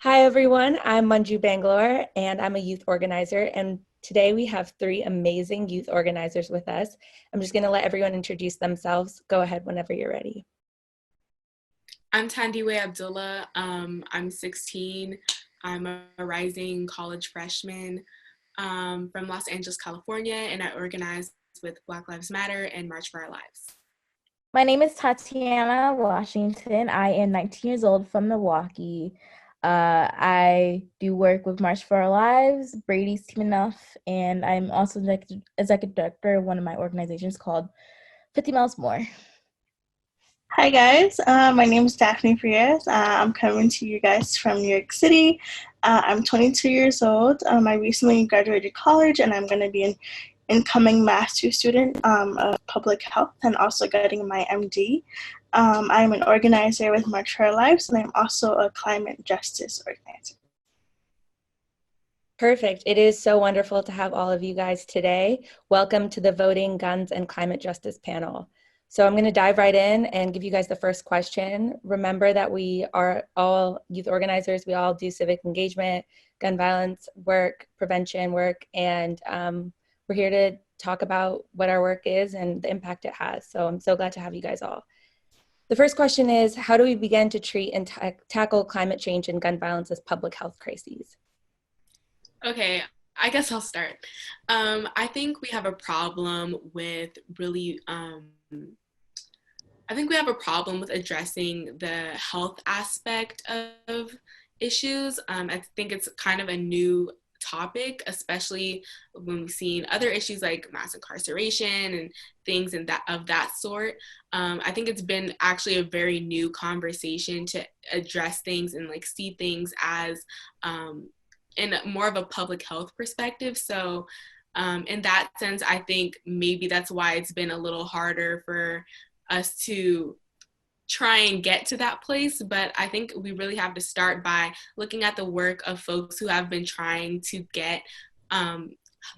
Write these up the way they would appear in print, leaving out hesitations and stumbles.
Hi everyone, I'm Manju Bangalore and I'm a youth organizer, and today we have three amazing youth organizers with us. I'm just going to let everyone introduce themselves. Go ahead whenever you're ready. I'm Thandiwe Abdullah. I'm 16. I'm a rising college freshman from Los Angeles, California, and I organize with Black Lives Matter and March for Our Lives. My name is Tatiana Washington. I am 19 years old from Milwaukee. I do work with March for Our Lives, Brady's Team Enough, and I'm also the executive director of one of my organizations called 50 Miles More. Hi guys, my name is Daphne Frias. I'm coming to you guys from New York City. I'm 22 years old. I recently graduated college and I'm going to be an incoming master's student of public health and also getting my MD. I'm an organizer with March for Our Lives and I'm also a climate justice organizer. Perfect. It is so wonderful to have all of you guys today. Welcome to the Voting, Guns, and Climate Justice panel. So I'm going to dive right in and give you guys the first question. Remember that we are all youth organizers. We all do civic engagement, gun violence work, prevention work, and we're here to talk about what our work is and the impact it has. So I'm so glad to have you guys all. The first question is, how do we begin to treat and tackle climate change and gun violence as public health crises? Okay, I guess I'll start. I think we have a problem with addressing the health aspect of issues. I think it's kind of a new topic, especially when we've seen other issues like mass incarceration and things of that sort. I think it's been actually a very new conversation to address things and like see things as in more of a public health perspective. So in that sense, I think maybe that's why it's been a little harder for us to try and get to that place. But I think we really have to start by looking at the work of folks who have been trying to get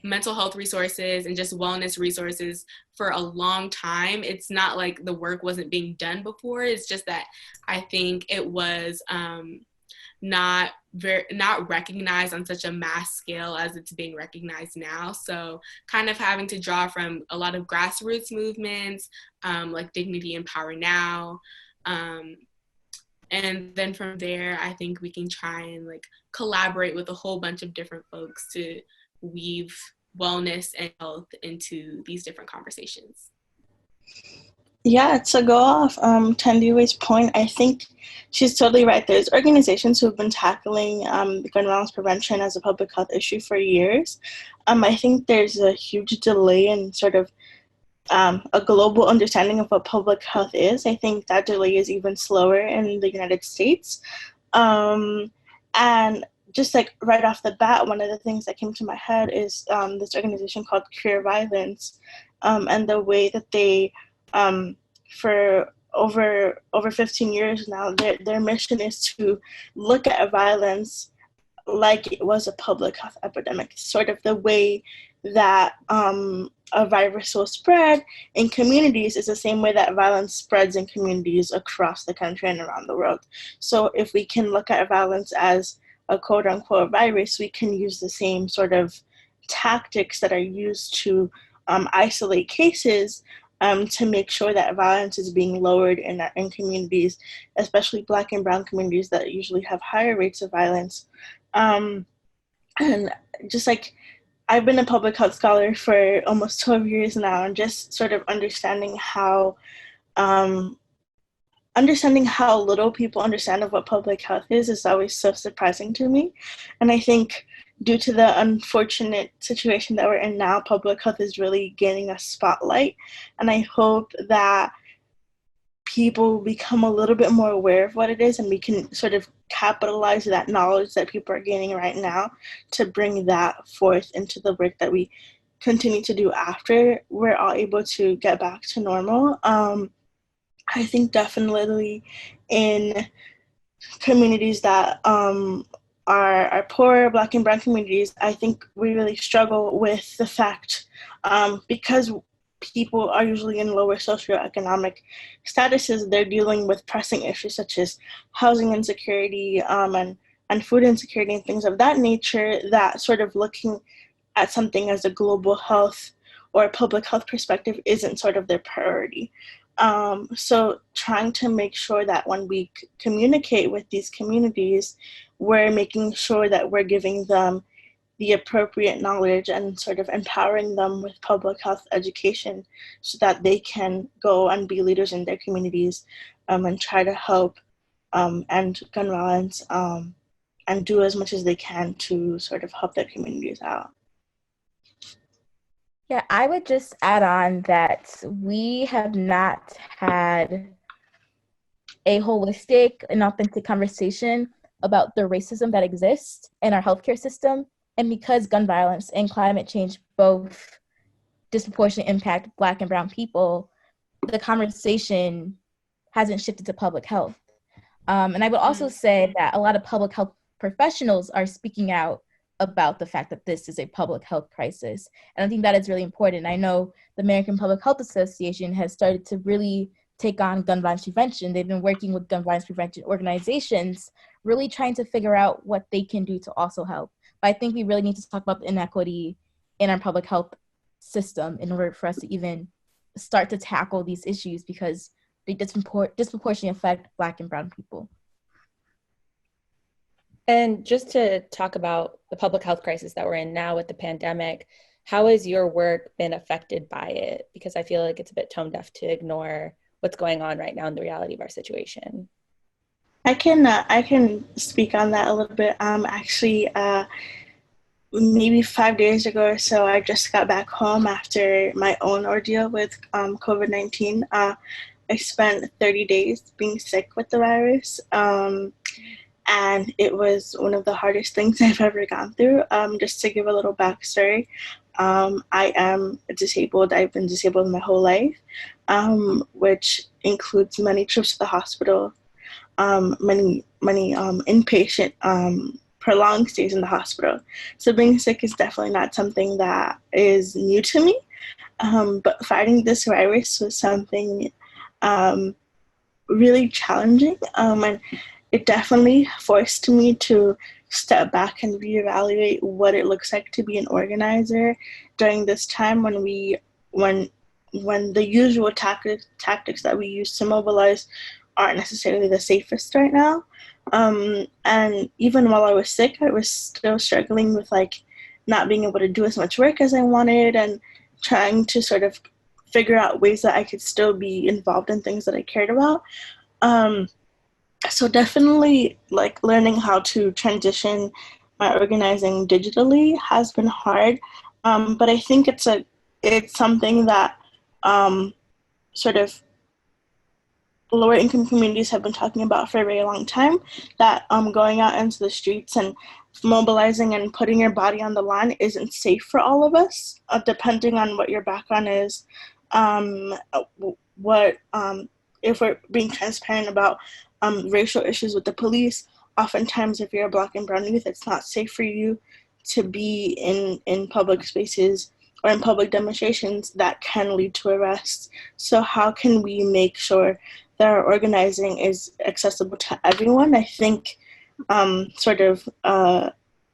mental health resources and just wellness resources for a long time. It's not like the work wasn't being done before. It's just that I think it was not recognized on such a mass scale as it's being recognized now. So kind of having to draw from a lot of grassroots movements, like Dignity and Power Now. And then from there, I think we can try and like collaborate with a whole bunch of different folks to weave wellness and health into these different conversations. Yeah, to go off Tandiwe's point, I think she's totally right. There's organizations who have been tackling gun violence prevention as a public health issue for years. I think there's a huge delay in sort of a global understanding of what public health is. I think that delay is even slower in the United States. And just like right off the bat, one of the things that came to my head is this organization called Cure Violence, and the way that they for over 15 years now, their mission is to look at violence like it was a public health epidemic, sort of the way that a virus will spread in communities is the same way that violence spreads in communities across the country and around the world. So if we can look at violence as a quote unquote virus, we can use the same sort of tactics that are used to isolate cases to make sure that violence is being lowered in communities, especially Black and Brown communities that usually have higher rates of violence. And just like I've been a public health scholar for almost 12 years now, and just sort of understanding how little people understand of what public health is always so surprising to me. And I think due to the unfortunate situation that we're in now, public health is really gaining a spotlight. And I hope that people become a little bit more aware of what it is, and we can sort of capitalize that knowledge that people are gaining right now to bring that forth into the work that we continue to do after we're all able to get back to normal. I think definitely in communities that are poor, Black and Brown communities, I think we really struggle with the fact because people are usually in lower socioeconomic statuses, they're dealing with pressing issues such as housing insecurity and and food insecurity and things of that nature, that sort of looking at something as a global health or public health perspective isn't sort of their priority. So trying to make sure that when we communicate with these communities, we're making sure that we're giving them the appropriate knowledge and sort of empowering them with public health education so that they can go and be leaders in their communities, and try to help end gun violence, and do as much as they can to sort of help their communities out. Yeah, I would just add on that we have not had a holistic and authentic conversation about the racism that exists in our healthcare system. And because gun violence and climate change both disproportionately impact Black and Brown people, the conversation hasn't shifted to public health. And I would also say that a lot of public health professionals are speaking out about the fact that this is a public health crisis. And I think that is really important. I know the American Public Health Association has started to really take on gun violence prevention. They've been working with gun violence prevention organizations, really trying to figure out what they can do to also help. But I think we really need to talk about the inequity in our public health system in order for us to even start to tackle these issues, because they disproportionately affect Black and Brown people. And just to talk about the public health crisis that we're in now with the pandemic, how has your work been affected by it? Because I feel like it's a bit tone deaf to ignore what's going on right now in the reality of our situation. I can speak on that a little bit. Actually, maybe 5 days ago or so, I just got back home after my own ordeal with COVID-19. I spent 30 days being sick with the virus, and it was one of the hardest things I've ever gone through. Just to give a little backstory, I am disabled. I've been disabled my whole life, which includes many trips to the hospital, many inpatient, prolonged stays in the hospital. So being sick is definitely not something that is new to me, but fighting this virus was something really challenging, and it definitely forced me to step back and reevaluate what it looks like to be an organizer during this time when the usual tactics that we use to mobilize aren't necessarily the safest right now. And even while I was sick, I was still struggling with not being able to do as much work as I wanted, and trying to sort of figure out ways that I could still be involved in things that I cared about. So definitely learning how to transition my organizing digitally has been hard. But I think it's something that sort of lower income communities have been talking about for a very long time, that going out into the streets and mobilizing and putting your body on the line isn't safe for all of us, depending on what your background is. If we're being transparent about racial issues with the police, oftentimes if you're a Black and Brown youth, it's not safe for you to be in public spaces or in public demonstrations that can lead to arrests. So how can we make sure that our organizing is accessible to everyone? I think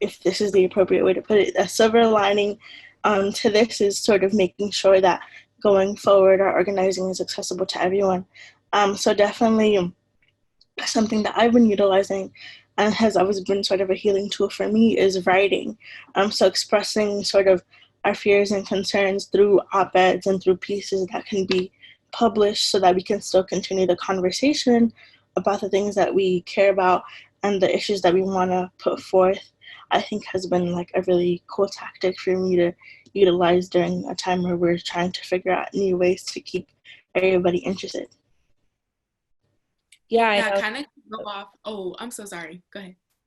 if this is the appropriate way to put it, a silver lining to this is sort of making sure that going forward our organizing is accessible to everyone. So definitely something that I've been utilizing and has always been sort of a healing tool for me is writing. So expressing sort of our fears and concerns through op-eds and through pieces that can be published so that we can still continue the conversation about the things that we care about and the issues that we want to put forth, I think has been a really cool tactic for me to utilize during a time where we're trying to figure out new ways to keep everybody interested. Yeah, kind of go off. Oh, I'm so sorry. Go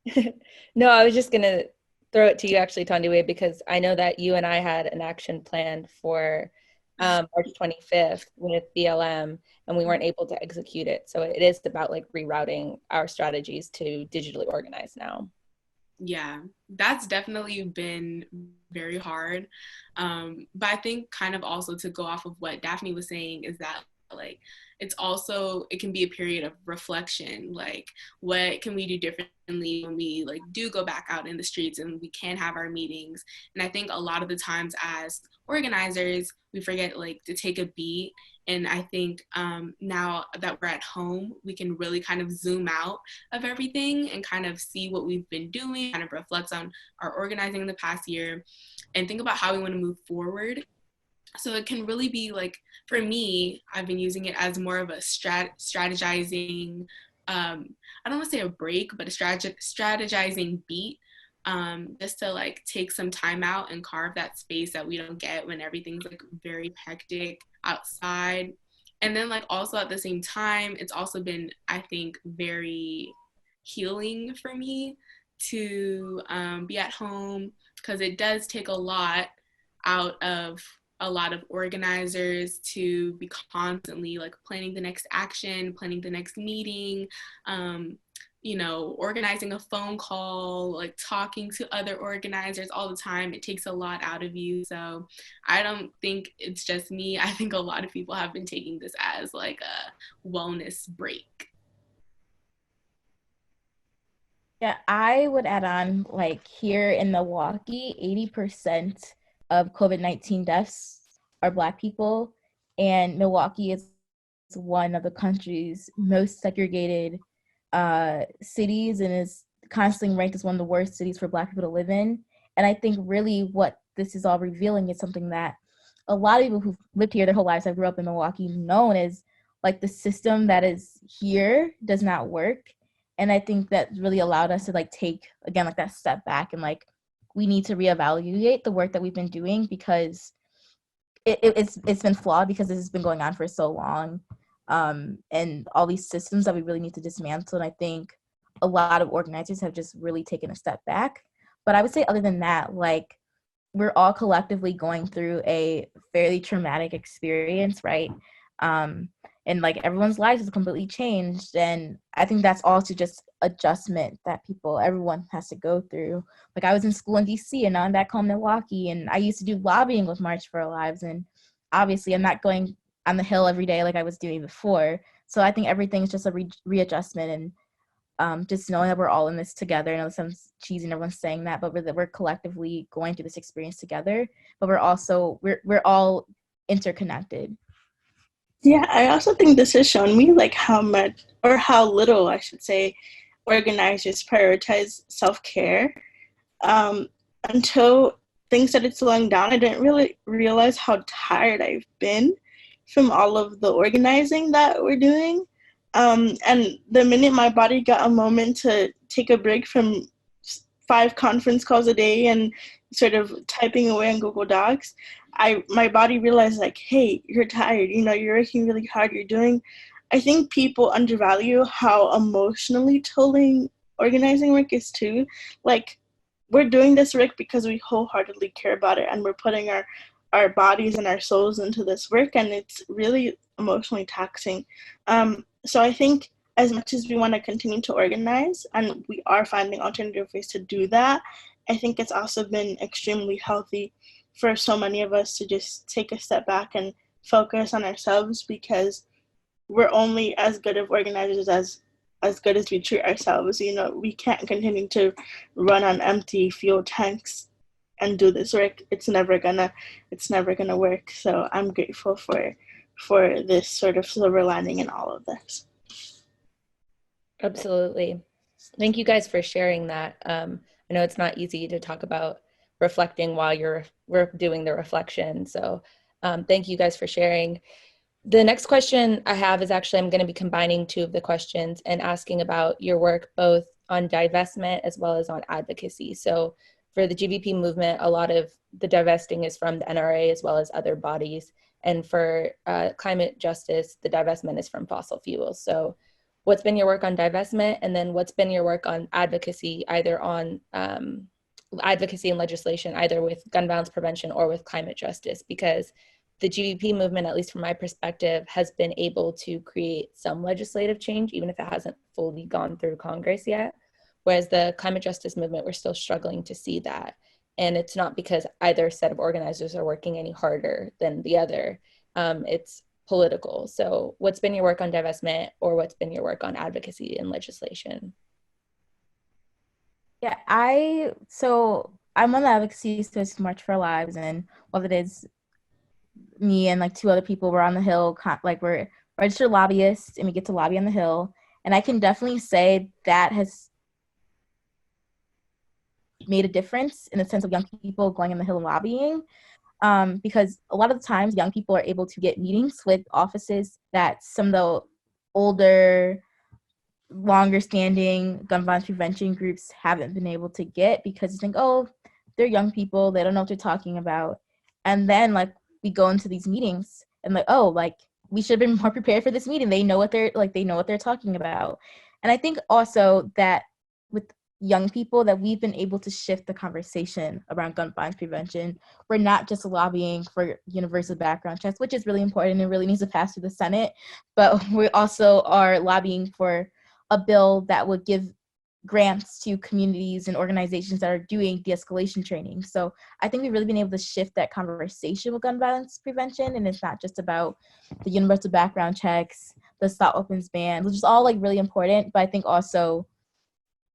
ahead. No, I was just going to throw it to you actually, Thandiwe, because I know that you and I had an action planned for March 25th with BLM, and we weren't able to execute it. So it is about rerouting our strategies to digitally organize now. Yeah, that's definitely been very hard. But I think kind of also to go off of what Daphne was saying is that like it can be a period of reflection. Like, what can we do differently when we like do go back out in the streets and we can have our meetings? And I think a lot of the times as organizers, we forget like to take a beat. And I think now that we're at home, we can really kind of zoom out of everything and kind of see what we've been doing, kind of reflect on our organizing in the past year and think about how we want to move forward. So it can really be like, for me, I've been using it as more of a strategizing, I don't want to say a break, but a strategizing beat, just to like take some time out and carve that space that we don't get when everything's like very hectic outside. And then like also at the same time, it's also been, I think, very healing for me to be at home, because it does take a lot out of a lot of organizers to be constantly like planning the next action, planning the next meeting, organizing a phone call, like talking to other organizers all the time. It takes a lot out of you. So I don't think it's just me. I think a lot of people have been taking this as like a wellness break. Yeah, I would add on, like, here in Milwaukee, 80% of COVID-19 deaths are Black people, and Milwaukee is one of the country's most segregated cities and is constantly ranked as one of the worst cities for Black people to live in. And I think really what this is all revealing is something that a lot of people who've lived here their whole lives, I grew up in Milwaukee, known as like the system that is here does not work. And I think that really allowed us to like take, again, like that step back and like, we need to reevaluate the work that we've been doing, because it's been flawed, because this has been going on for so long. And all these systems that we really need to dismantle. And I think a lot of organizers have just really taken a step back. But I would say other than that, like, we're all collectively going through a fairly traumatic experience, right? And like everyone's lives has completely changed. And I think that's also just adjustment that everyone has to go through. Like, I was in school in DC and now I'm back home in Milwaukee, and I used to do lobbying with March for Our Lives. And obviously I'm not going on the Hill every day like I was doing before. So I think everything's just a readjustment, and just knowing that we're all in this together. I know it sounds cheesy and everyone's saying that, but we're collectively going through this experience together, but we're all interconnected. Yeah, I also think this has shown me like how much, or how little, I should say, organizers prioritize self-care. Until things started slowing down, I didn't really realize how tired I've been from all of the organizing that we're doing. And the minute my body got a moment to take a break from 5 conference calls a day and sort of typing away on Google Docs, my body realized like, hey, you're tired, you're working really hard, I think people undervalue how emotionally tolling organizing work is too. Like, we're doing this work because we wholeheartedly care about it, and we're putting our bodies and our souls into this work, and it's really emotionally taxing. So I think as much as we want to continue to organize, and we are finding alternative ways to do that, I think it's also been extremely healthy for so many of us to just take a step back and focus on ourselves, because we're only as good of organizers as good as we treat ourselves. We can't continue to run on empty fuel tanks and do this work. It's never gonna work. So I'm grateful for this sort of silver lining in all of this. Absolutely. Thank you guys for sharing that. I know it's not easy to talk about reflecting while we're doing the reflection. So thank you guys for sharing. The next question I have is actually, I'm going to be combining 2 of the questions and asking about your work both on divestment as well as on advocacy. So for the GVP movement, a lot of the divesting is from the NRA as well as other bodies. And for climate justice, the divestment is from fossil fuels. So what's been your work on divestment, and then what's been your work on advocacy, either on advocacy and legislation, either with gun violence prevention or with climate justice? Because the GVP movement, at least from my perspective, has been able to create some legislative change, even if it hasn't fully gone through Congress yet. Whereas the climate justice movement, we're still struggling to see that. And it's not because either set of organizers are working any harder than the other. It's political. So what's been your work on divestment, or what's been your work on advocacy and legislation? Yeah, I'm on the advocacy, so it's March for Our Lives, and what it is, me and like two other people were on the Hill, like we're registered lobbyists, and we get to lobby on the Hill. And I can definitely say that has made a difference in the sense of young people going on the Hill and lobbying, because a lot of the times young people are able to get meetings with offices that some of the older, longer standing gun violence prevention groups haven't been able to get, because you think, oh, they're young people, they don't know what they're talking about. And then like we go into these meetings and like, oh, like we should have been more prepared for this meeting. They know what they're talking about. And I think also that with young people that we've been able to shift the conversation around gun violence prevention. We're not just lobbying for universal background checks, which is really important and really needs to pass through the Senate, but we also are lobbying for a bill that would give grants to communities and organizations that are doing de-escalation training. So I think we've really been able to shift that conversation with gun violence prevention, and it's not just about the universal background checks, the stop weapons ban, which is all like really important, but I think also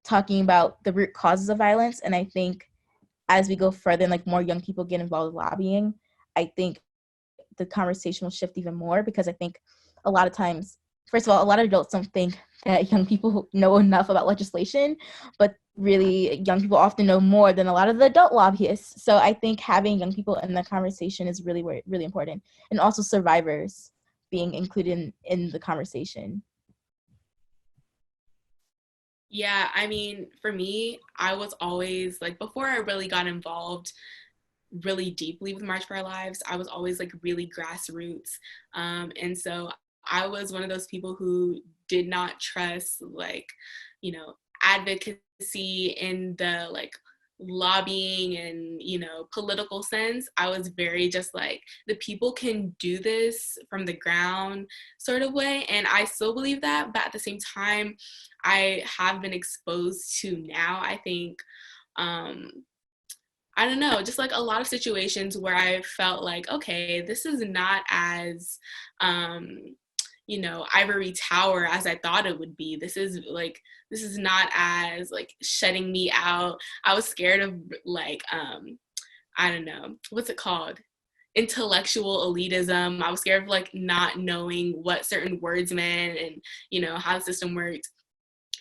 talking about the root causes of violence. And I think as we go further and like more young people get involved with lobbying, I think the conversation will shift even more, because I think a lot of times, first of all, a lot of adults don't think that young people know enough about legislation, but really young people often know more than a lot of the adult lobbyists. So I think having young people in the conversation is really important, and also survivors being included in the conversation. Yeah, I mean, for me, I was always like, before I really got involved really deeply with March for Our Lives, I was always like really grassroots. And so I was one of those people who did not trust like, you know, advocacy in the like lobbying and, you know, political sense. I was very just like, the people can do this from the ground sort of way. And I still believe that, but at the same time, I have been exposed to now, I think, I don't know, just like a lot of situations where I felt like, okay, this is not as, you know, ivory tower as I thought it would be. This is not as like shutting me out. I was scared of like, I don't know, what's it called? Intellectual elitism. I was scared of like not knowing what certain words meant and, you know, how the system worked.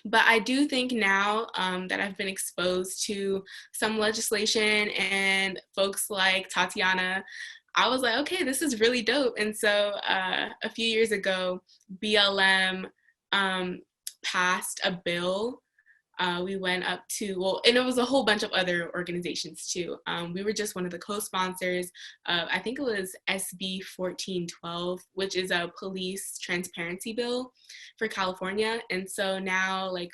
But I do think now that I've been exposed to some legislation and folks like Tatiana, I was like, okay, this is really dope. And so a few years ago, BLM passed a bill. We went up to, well, and it was a whole bunch of other organizations too. We were just one of the co-sponsors of, I think it was SB 1412, which is a police transparency bill for California. And so now like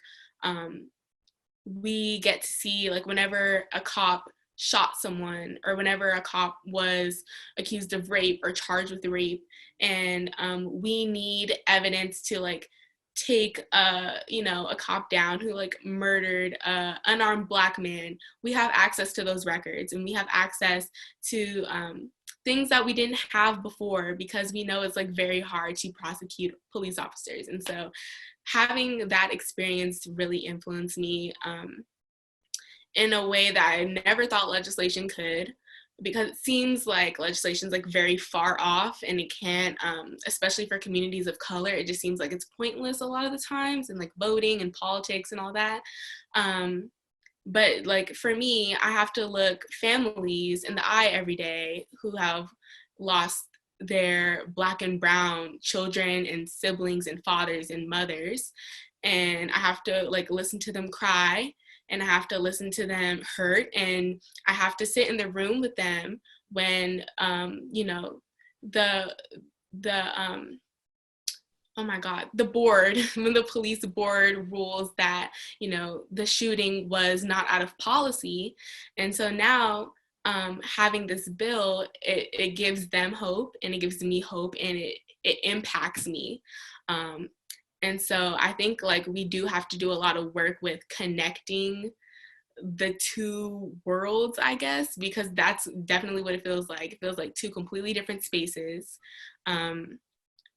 we get to see like whenever a cop shot someone or whenever a cop was accused of rape or charged with rape, and we need evidence to like take you know, a cop down who like murdered a unarmed Black man. We have access to those records, and we have access to things that we didn't have before, because we know it's like very hard to prosecute police officers. And so having that experience really influenced me in a way that I never thought legislation could, because it seems like legislation's like very far off, and it can't, especially for communities of color, it just seems like it's pointless a lot of the times, and like voting and politics and all that. But like for me, I have to look families in the eye every day who have lost their Black and brown children and siblings and fathers and mothers, and I have to like listen to them cry, and I have to listen to them hurt, and I have to sit in the room with them when you know, the oh my God, the board, when the police board rules that, you know, the shooting was not out of policy. And so now having this bill, it gives them hope, and it gives me hope, and it impacts me. And so I think like we do have to do a lot of work with connecting the two worlds, I guess, because that's definitely what it feels like. It feels like two completely different spaces.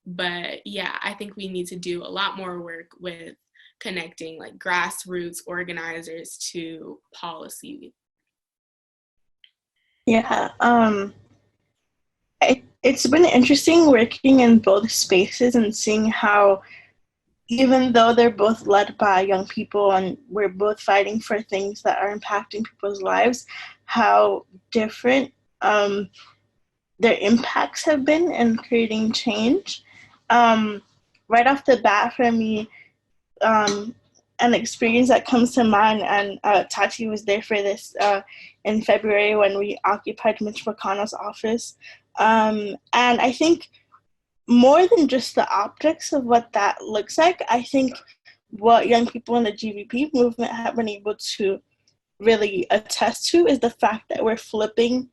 But yeah, I think we need to do a lot more work with connecting like grassroots organizers to policy. Yeah, it's been interesting working in both spaces and seeing how, even though they're both led by young people and we're both fighting for things that are impacting people's lives, how different their impacts have been in creating change. Right off the bat for me, an experience that comes to mind, and Tati was there for this in February when we occupied Mitch McConnell's office. And I think more than just the optics of what that looks like, I think what young people in the GVP movement have been able to really attest to is the fact that we're flipping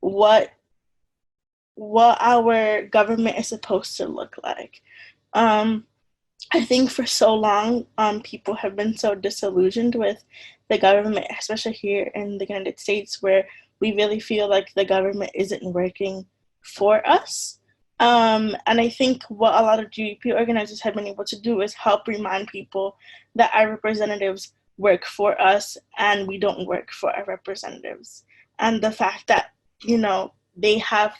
what our government is supposed to look like. I think for so long, people have been so disillusioned with the government, especially here in the United States, where we really feel like the government isn't working for us. And I think what a lot of GVP organizers have been able to do is help remind people that our representatives work for us and we don't work for our representatives. And the fact that, you know, they have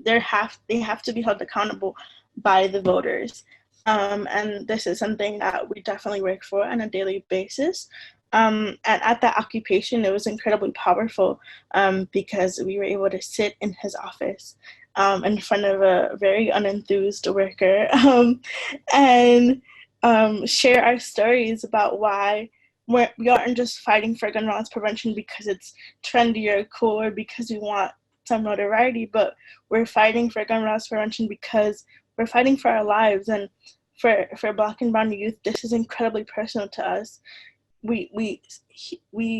to be held accountable by the voters. And this is something that we definitely work for on a daily basis. And at that occupation, it was incredibly powerful because we were able to sit in his office in front of a very unenthused worker and share our stories about why we aren't just fighting for gun violence prevention because it's trendy or cool or because we want some notoriety, but we're fighting for gun violence prevention because we're fighting for our lives. And for Black and Brown youth, this is incredibly personal to us. We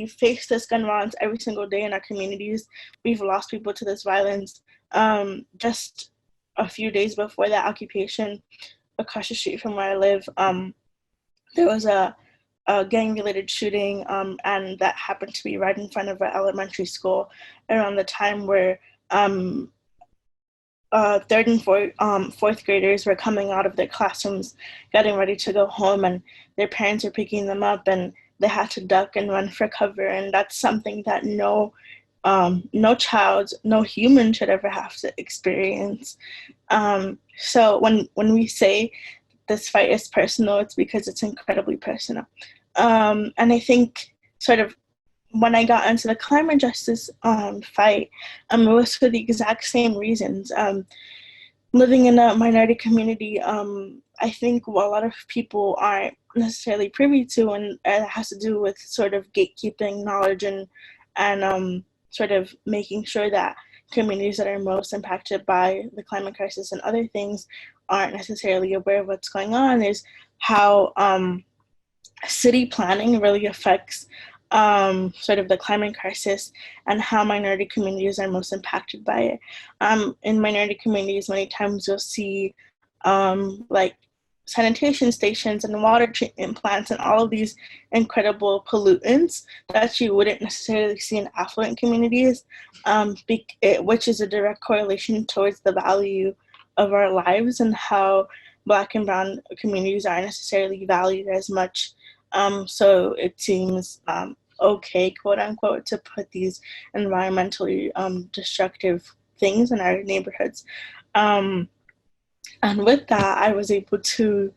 face this gun violence every single day in our communities. We've lost people to this violence. Just a few days before that occupation, across the street from where I live, there was a gang-related shooting, and that happened to be right in front of an elementary school around the time where third and fourth graders were coming out of their classrooms, getting ready to go home, and their parents were picking them up, and they had to duck and run for cover. And that's something that no child, no human should ever have to experience. So when we say this fight is personal, it's because it's incredibly personal. And I think sort of when I got into the climate justice fight, it was for the exact same reasons. Living in a minority community, I think what a lot of people aren't necessarily privy to, and it has to do with sort of gatekeeping knowledge and sort of making sure that communities that are most impacted by the climate crisis and other things aren't necessarily aware of what's going on, is how city planning really affects sort of the climate crisis and how minority communities are most impacted by it. In minority communities, many times you'll see like sanitation stations and water treatment plants and all of these incredible pollutants that you wouldn't necessarily see in affluent communities, which is a direct correlation towards the value of our lives and how Black and Brown communities aren't necessarily valued as much. So it seems okay, quote unquote, to put these environmentally destructive things in our neighborhoods. And with that, I was able to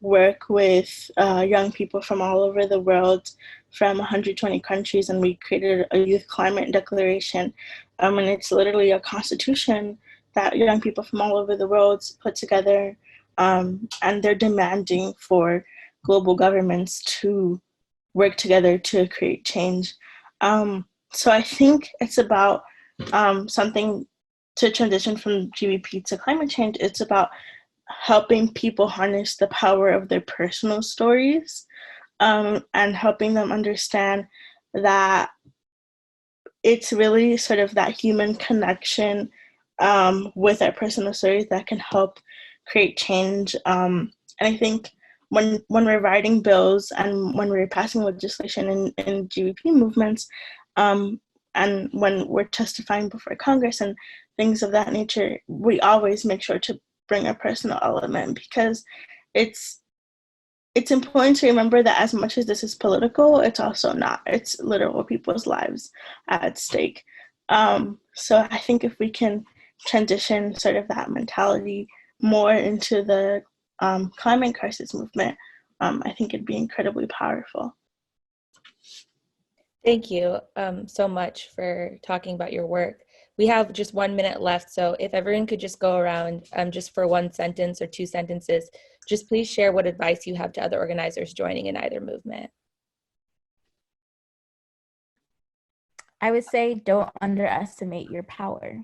work with young people from all over the world, from 120 countries, and we created a youth climate declaration. And it's literally a constitution that young people from all over the world put together, and they're demanding for global governments to work together to create change. So I think it's about something to transition from GVP to climate change. It's about helping people harness the power of their personal stories, and helping them understand that it's really sort of that human connection with our personal stories that can help create change. And I think when we're writing bills and when we're passing legislation in GVP movements, and when we're testifying before Congress and things of that nature, we always make sure to bring a personal element, because it's important to remember that as much as this is political, it's also not. It's literal people's lives at stake. So I think if we can transition sort of that mentality more into the climate crisis movement, I think it'd be incredibly powerful. Thank you so much for talking about your work. We have just 1 minute left, so if everyone could just go around just for one sentence or two sentences, just please share what advice you have to other organizers joining in either movement. I would say don't underestimate your power.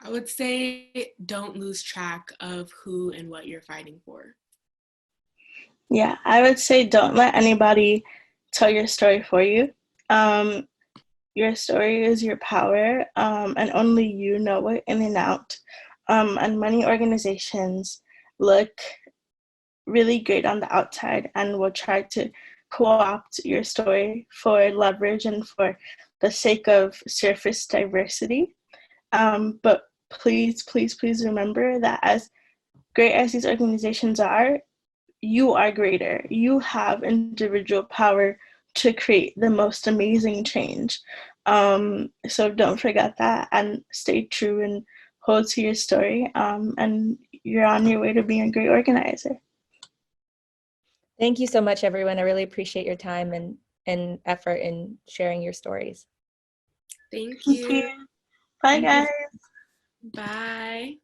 I would say don't lose track of who and what you're fighting for. Yeah, I would say don't let anybody tell your story for you. Your story is your power, and only you know it in and out. And many organizations look really great on the outside and will try to co-opt your story for leverage and for the sake of surface diversity. But please, please, please remember that as great as these organizations are, you are greater. You have individual power to create the most amazing change. So don't forget that, and stay true and hold to your story. And you're on your way to being a great organizer. Thank you so much, everyone. I really appreciate your time and effort in sharing your stories. Thank you. Bye, Thank guys. you. Bye.